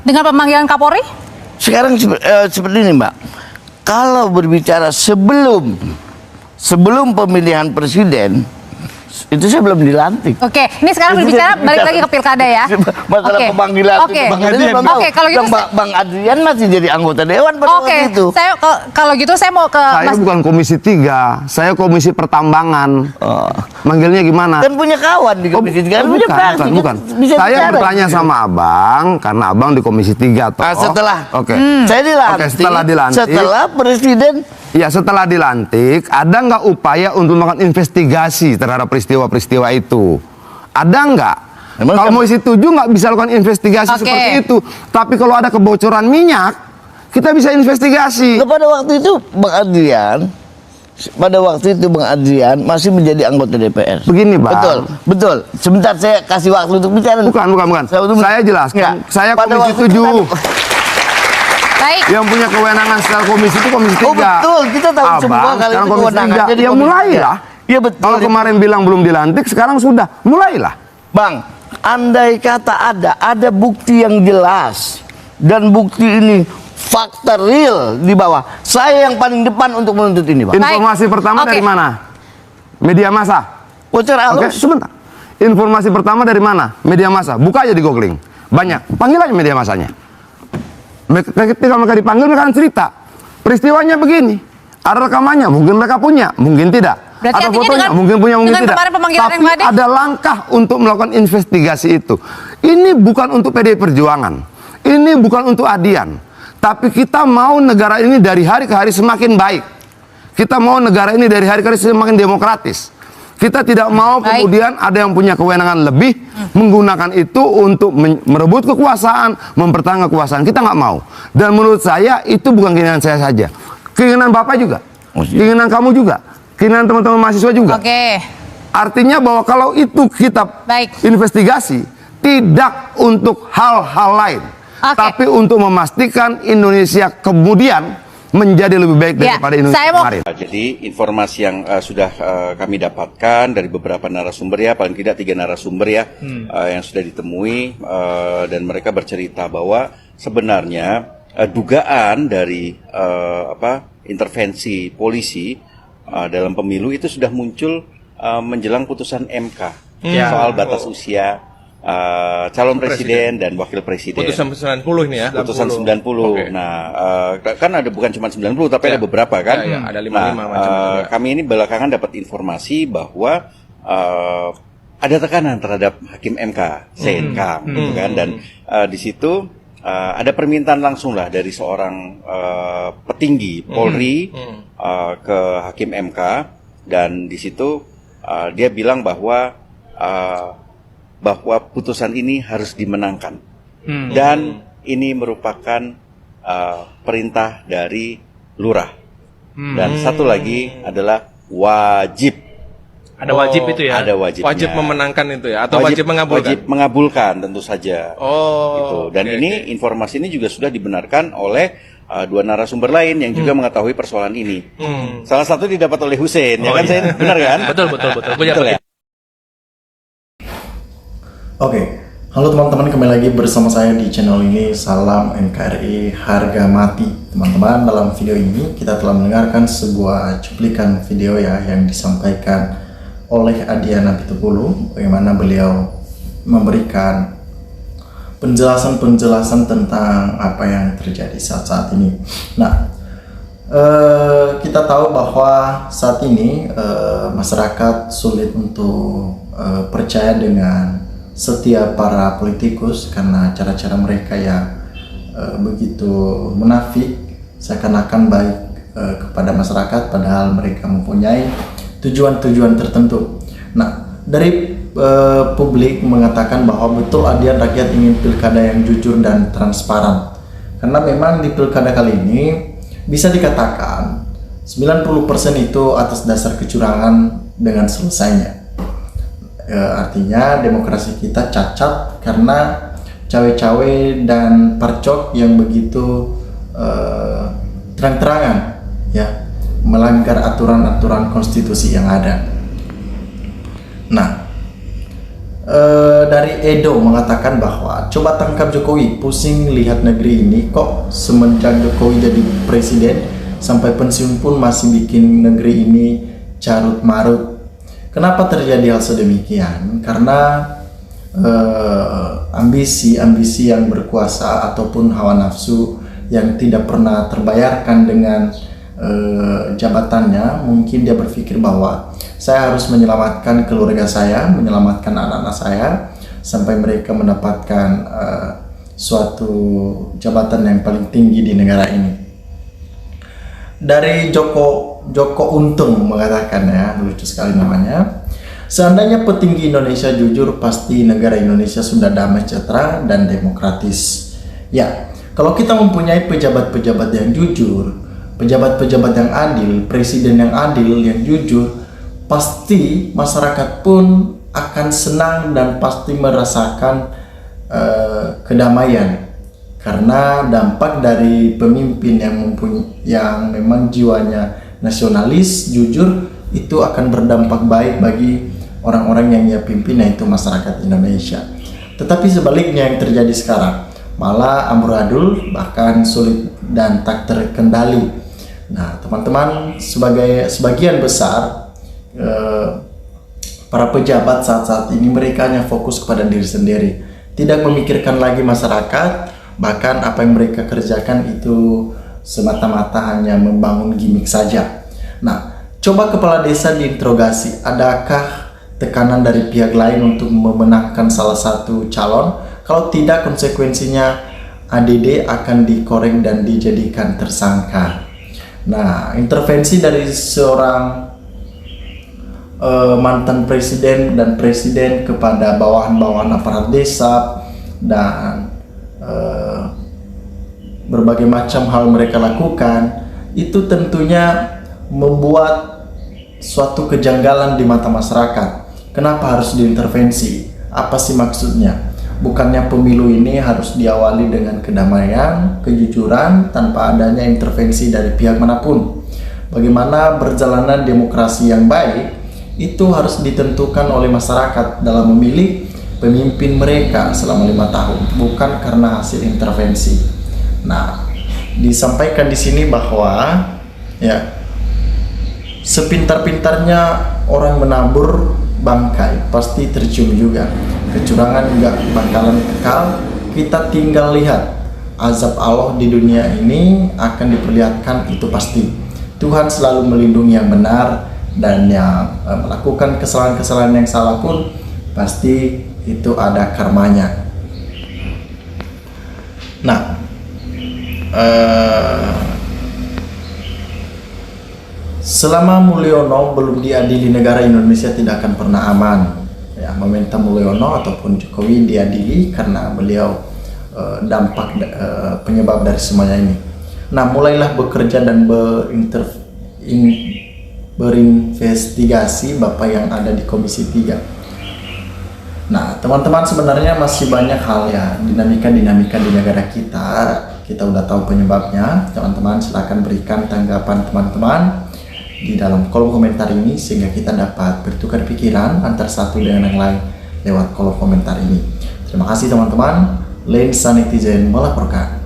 Dengan pemanggilan Kapolri? Sekarang seperti ini, Mbak. Kalau berbicara sebelum pemilihan presiden, itu saya belum dilantik. Oke, ini sekarang berbicara balik lagi ke pilkada ya. Masalah Oke. pemanggilan Oke. Bang Adrian belum tahu. Oke, kalau gitu Bang Adrian masih jadi anggota dewan pada Oke, waktu itu. saya kalau gitu saya mau ke Saya Mas. bukan komisi 3, saya komisi pertambangan. Manggilnya gimana? Kan punya kawan di komisi 3. Bukan. Saya bertanya sama abang, karena abang di komisi 3 toh. Setelah Saya dilantik. Oke, Setelah dilantik. setelah presiden. Ya, setelah dilantik, ada nggak upaya untuk melakukan investigasi terhadap peristiwa-peristiwa itu? Ada nggak? Emang Kalau kan- komisi 7 nggak bisa lakukan investigasi Oke. seperti itu. Tapi kalau ada kebocoran minyak, kita bisa investigasi. Pada waktu itu Bang Adrian masih menjadi anggota DPR. Begini, Bang. Betul. Sebentar saya kasih waktu untuk bicara. Bukan. Saya jelaskan. Enggak. Saya Pada komisi waktu itu 7. Baik. Yang punya kewenangan secara komisi itu komisi 3. Oh betul, kita tahu semua kalau sekarang itu komisi kewenangan. 3. Jadi Ya komisi mulailah. Iya betul. Kalau kemarin bilang belum dilantik, sekarang sudah. Mulailah. Bang, andai kata ada bukti yang jelas dan bukti ini fakta real di bawah, saya yang paling depan untuk menuntut ini, Bang. Informasi pertama Oke. dari mana? Media massa. Bocor Oke, halus. sebentar. Informasi pertama dari mana? Media massa. Buka aja di googling. Banyak. Panggil aja media massanya. Ketika mereka dipanggil, mereka akan cerita. Peristiwanya begini. Ada rekamannya, mungkin mereka punya, mungkin tidak. Berarti Ada artinya fotonya, dengan- mungkin punya, mungkin dengan tidak. kemarin pemanggilan Tapi yang ada- ada langkah untuk melakukan investigasi itu. Ini bukan untuk PDI Perjuangan. Ini bukan untuk Adian. Tapi kita mau negara ini dari hari ke hari semakin baik. Kita mau negara ini dari hari ke hari semakin demokratis. Kita tidak mau Baik. kemudian ada yang punya kewenangan lebih menggunakan itu untuk merebut kekuasaan, mempertahankan kekuasaan. Kita nggak mau. Dan menurut saya itu bukan keinginan saya saja. Keinginan Bapak juga. Oh, iya. Keinginan kamu juga. Keinginan teman-teman mahasiswa juga. Oke. Artinya bahwa kalau itu kita Baik. investigasi, tidak untuk hal-hal lain. Oke. Tapi untuk memastikan Indonesia kemudian menjadi lebih baik Ya, daripada Indonesia saya mau- kemarin. Jadi informasi yang sudah kami dapatkan dari beberapa narasumber ya, paling tidak 3 narasumber ya, yang sudah ditemui dan mereka bercerita bahwa sebenarnya dugaan dari intervensi polisi dalam pemilu itu sudah muncul menjelang putusan MK soal batas usia calon presiden dan wakil presiden. Putusan 90 ini ya. Putusan 90. Oke. Nah, kan ada bukan cuma 90 tapi ada beberapa kan. Ya, ada 55 macam juga. Kami ini belakangan dapat informasi bahwa ada tekanan terhadap hakim MK, CNK, gitu kan. Dan di situ ada permintaan langsung lah dari seorang petinggi Polri ke hakim MK, dan di situ dia bilang bahwa putusan ini harus dimenangkan dan ini merupakan perintah dari lurah dan satu lagi adalah wajib. Ada wajib itu ya. Ada wajibnya. Wajib memenangkan itu ya atau wajib mengabulkan. Wajib mengabulkan tentu saja. Oh. Gitu. Dan oke, ini oke. informasi ini juga sudah dibenarkan oleh 2 narasumber lain yang juga mengetahui persoalan ini. Salah satu didapat oleh Hussein, ya kan, iya. Sen? Benar kan? Betul. Punya Betul ya? Oke, halo teman-teman, kembali lagi bersama saya di channel ini. Salam NKRI harga mati. Teman-teman, dalam video ini kita telah mendengarkan sebuah cuplikan video ya yang disampaikan oleh Adian Apitupulu, bagaimana beliau memberikan penjelasan-penjelasan tentang apa yang terjadi saat ini. Nah, kita tahu bahwa saat ini masyarakat sulit untuk percaya dengan setiap para politikus karena cara-cara mereka yang begitu munafik, seakan-akan baik kepada masyarakat padahal mereka mempunyai tujuan-tujuan tertentu. Nah, dari publik mengatakan bahwa betul Adian rakyat ingin pilkada yang jujur dan transparan, karena memang di pilkada kali ini bisa dikatakan 90% itu atas dasar kecurangan dengan selesainya. Artinya demokrasi kita cacat karena cawe-cawe dan parcok yang begitu terang-terangan ya melanggar aturan-aturan konstitusi yang ada. Nah, dari Edo mengatakan bahwa coba tangkap Jokowi, pusing lihat negeri ini kok semenjak Jokowi jadi presiden sampai pensiun pun masih bikin negeri ini carut marut. Kenapa terjadi hal sedemikian? Karena ambisi yang berkuasa ataupun hawa nafsu yang tidak pernah terbayarkan dengan jabatannya. Mungkin dia berpikir bahwa saya harus menyelamatkan keluarga saya, menyelamatkan anak-anak saya sampai mereka mendapatkan suatu jabatan yang paling tinggi di negara ini. Dari Joko Untung mengatakan, ya, lucu sekali namanya, seandainya petinggi Indonesia jujur, pasti negara Indonesia sudah damai, sejahtera, dan demokratis. Ya, kalau kita mempunyai pejabat-pejabat yang jujur, pejabat-pejabat yang adil, presiden yang adil, yang jujur, pasti masyarakat pun akan senang dan pasti merasakan kedamaian. Karena dampak dari pemimpin yang memang jiwanya nasionalis, jujur, itu akan berdampak baik bagi orang-orang yang ia pimpin, yaitu masyarakat Indonesia. Tetapi sebaliknya yang terjadi sekarang, malah amburadul, bahkan sulit dan tak terkendali. Nah, teman-teman, sebagian besar para pejabat saat ini mereka hanya fokus kepada diri sendiri, tidak memikirkan lagi masyarakat. Bahkan apa yang mereka kerjakan itu semata-mata hanya membangun gimmick saja. Nah, coba kepala desa diinterogasi, adakah tekanan dari pihak lain untuk memenangkan salah satu calon? Kalau tidak, konsekuensinya ADD akan dikoreng dan dijadikan tersangka. Nah, intervensi dari seorang mantan presiden dan presiden kepada bawahan-bawahan aparat desa dan berbagai macam hal mereka lakukan, itu tentunya membuat suatu kejanggalan di mata masyarakat. Kenapa harus diintervensi? Apa sih maksudnya? Bukannya pemilu ini harus diawali dengan kedamaian, kejujuran, tanpa adanya intervensi dari pihak manapun. Bagaimana berjalanan demokrasi yang baik itu harus ditentukan oleh masyarakat dalam memilih pemimpin mereka selama 5 tahun, bukan karena hasil intervensi. Nah, disampaikan di sini bahwa, ya, sepintar-pintarnya orang menabur bangkai pasti tercium juga. Kecurangan nggak bakalan kekal. Kita tinggal lihat azab Allah di dunia ini akan diperlihatkan, itu pasti. Tuhan selalu melindungi yang benar, dan yang melakukan kesalahan-kesalahan yang salah pun pasti itu ada karmanya. Nah, selama Mulyono belum diadili, negara Indonesia tidak akan pernah aman. Ya, meminta Mulyono ataupun Jokowi diadili karena beliau dampak penyebab dari semuanya ini. Nah, mulailah bekerja dan berinvestigasi Bapak yang ada di Komisi 3. Nah, teman-teman, sebenarnya masih banyak hal, ya, dinamika di negara kita. Kita udah tahu penyebabnya. Teman-teman, silahkan berikan tanggapan teman-teman di dalam kolom komentar ini sehingga kita dapat bertukar pikiran antara satu dengan yang lain lewat kolom komentar ini. Terima kasih teman-teman. Lensa Netizen melaporkan.